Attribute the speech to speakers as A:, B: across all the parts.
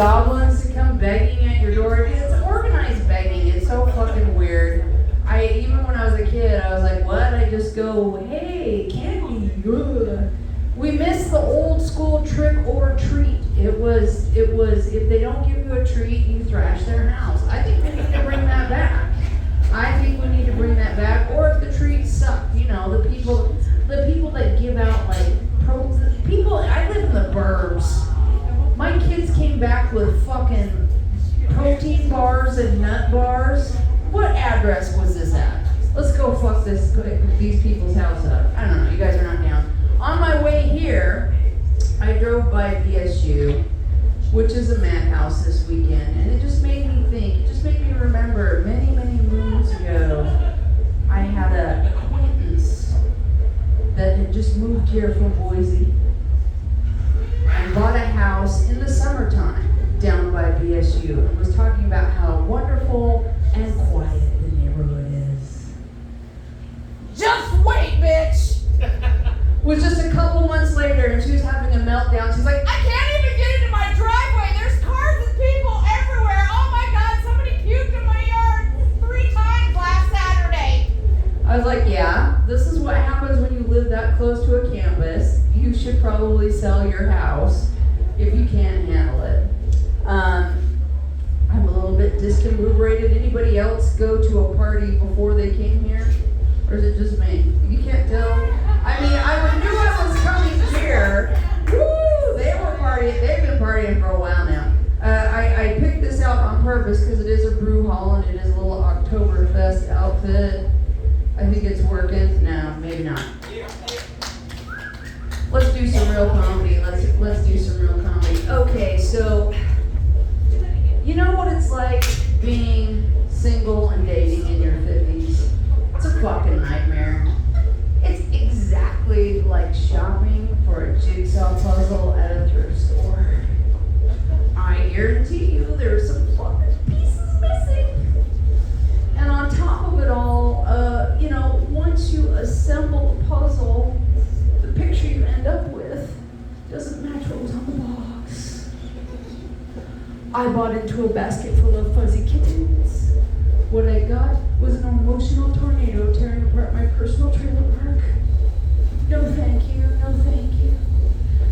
A: goblins to come begging at your door. It's organized begging. It's so fucking weird. Even when I was a kid, I was like, what? I just go, hey, candy. Ugh. We miss the old school trick or treat. It was if they don't give you a treat, you thrash their house. I think we need to bring that back. Or if the treats suck, the people that give out like people. I live in the burbs. My kids came back with fucking protein bars and nut bars. What address was this at? Let's go fuck these people's house up. I don't know. You guys are not down. On my way here, I drove by BSU, which is a madhouse this weekend, and it just made me think. It just made me remember many, many moons ago, I had an acquaintance that had just moved here from Boise and bought a house in the summertime down by BSU and was talking about how wonderful and quiet the neighborhood is. Just wait, bitch! Was just a couple months later and she was having a meltdown. She's like, I can't even get into my driveway. There's cars and people everywhere. Oh my God, somebody puked in my yard 3 times last Saturday. I was like, yeah, this is what happens when you live that close to a campus. You should probably sell your house if you can't handle it. I'm a little bit discombobulated. Anybody else go to a party before they came here? Or is it just me? You can't tell. I mean, I knew I was coming here. Woo! They've been partying for a while now. I picked this out on purpose because it is a brew hall and it is a little Oktoberfest outfit. I think it's working. No, maybe not. Let's do some real comedy. Let's do some real comedy. Okay, so you know what it's like being single and dating in your 50s? It's a fucking nightmare. It's exactly like shopping for a jigsaw puzzle at a thrift store. I guarantee you there's some fucking pieces missing. And on top of it all, once you assemble a puzzle, the picture you end up with doesn't match what was on the box. I bought into a basket full of fuzzy kittens. What I got was an emotional tornado tearing apart my personal trailer park. No thank you, no thank you.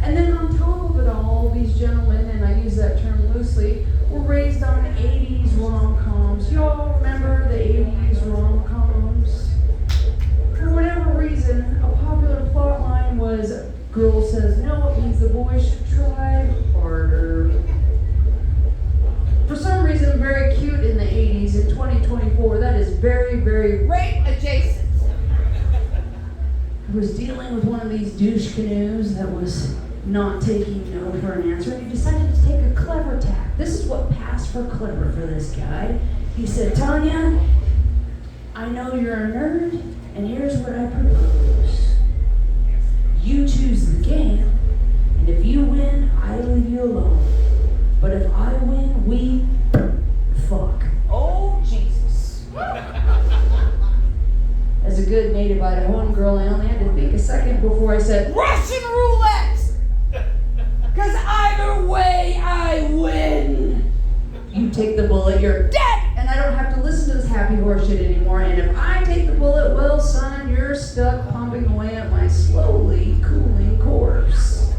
A: And then on top of it all, these gentlemen, and I use that term loosely, were raised on 80s rom-coms. Y'all remember the 80s rom-coms? For whatever reason, a popular plot line was, girl says no, it means the boy should try harder. For some reason, very cute in the 80s. In 2024, that is very, very rape adjacent. I was dealing with one of these douche canoes that was not taking no for an answer, and he decided to take a clever tack. This is what passed for clever for this guy. He said, Tanya, I know you're a nerd, and here's what I propose. You choose the game, and if you win, I leave you alone. But if I win, we fuck. Oh, Jesus. As a good native Idahoan girl, I only had to think a second before I said, Russian roulette! Because either way, I win. You take the bullet, you're dead! And I don't have to listen to this happy horse shit anymore. And if I take the bullet, well, son, you're stuck pumping away at my slowly cooling corpse.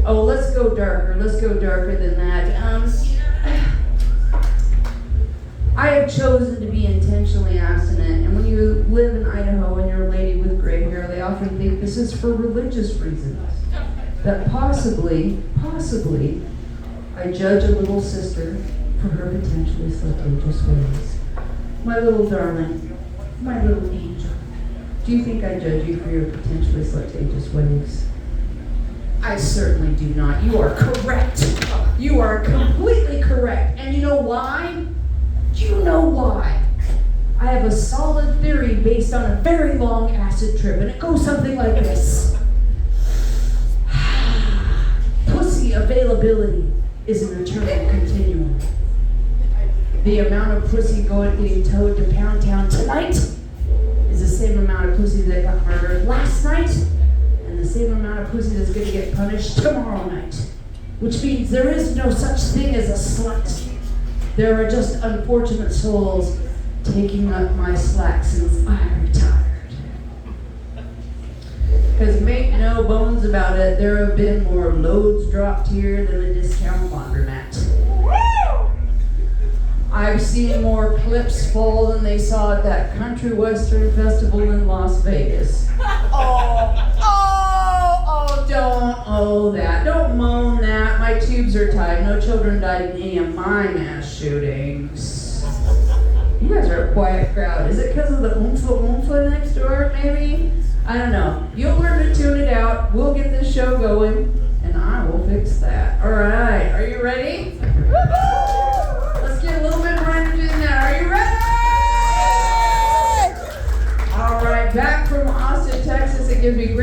A: Oh, let's go darker. Let's go darker than that. I have chosen to be intentionally abstinent, and when you live in Idaho and you're a lady with gray hair, they often think this is for religious reasons. That possibly, I judge a little sister for her potentially flirtatious ways. My little darling, my little angel, do you think I judge you for your potentially flirtatious ways? I certainly do not. You are correct. You are completely correct. And you know why? You know why? I have a solid theory based on a very long acid trip, and it goes something like this. Pussy availability is an eternal continuum. The amount of pussy getting towed to Pound Town tonight is the same amount of pussy that got murdered last night, and the same amount of pussy that's going to get punished tomorrow night. which means there is no such thing as a slut. There are just unfortunate souls taking up my slack since I retired. Because make no bones about it, there have been more loads dropped here than a discount laundromat. I've seen more clips fall than they saw at that country western festival in Las Vegas. Don't moan that. My tubes are tied. No children died in any of my mass shootings. You guys are a quiet crowd. Is it because of the oomfa next door, maybe? I don't know. You'll learn to tune it out. We'll get this show going, and I will fix that. All right. Are you ready? Let's get a little bit more energy than that. Are you ready? All right. Back from Austin, Texas. It gives me great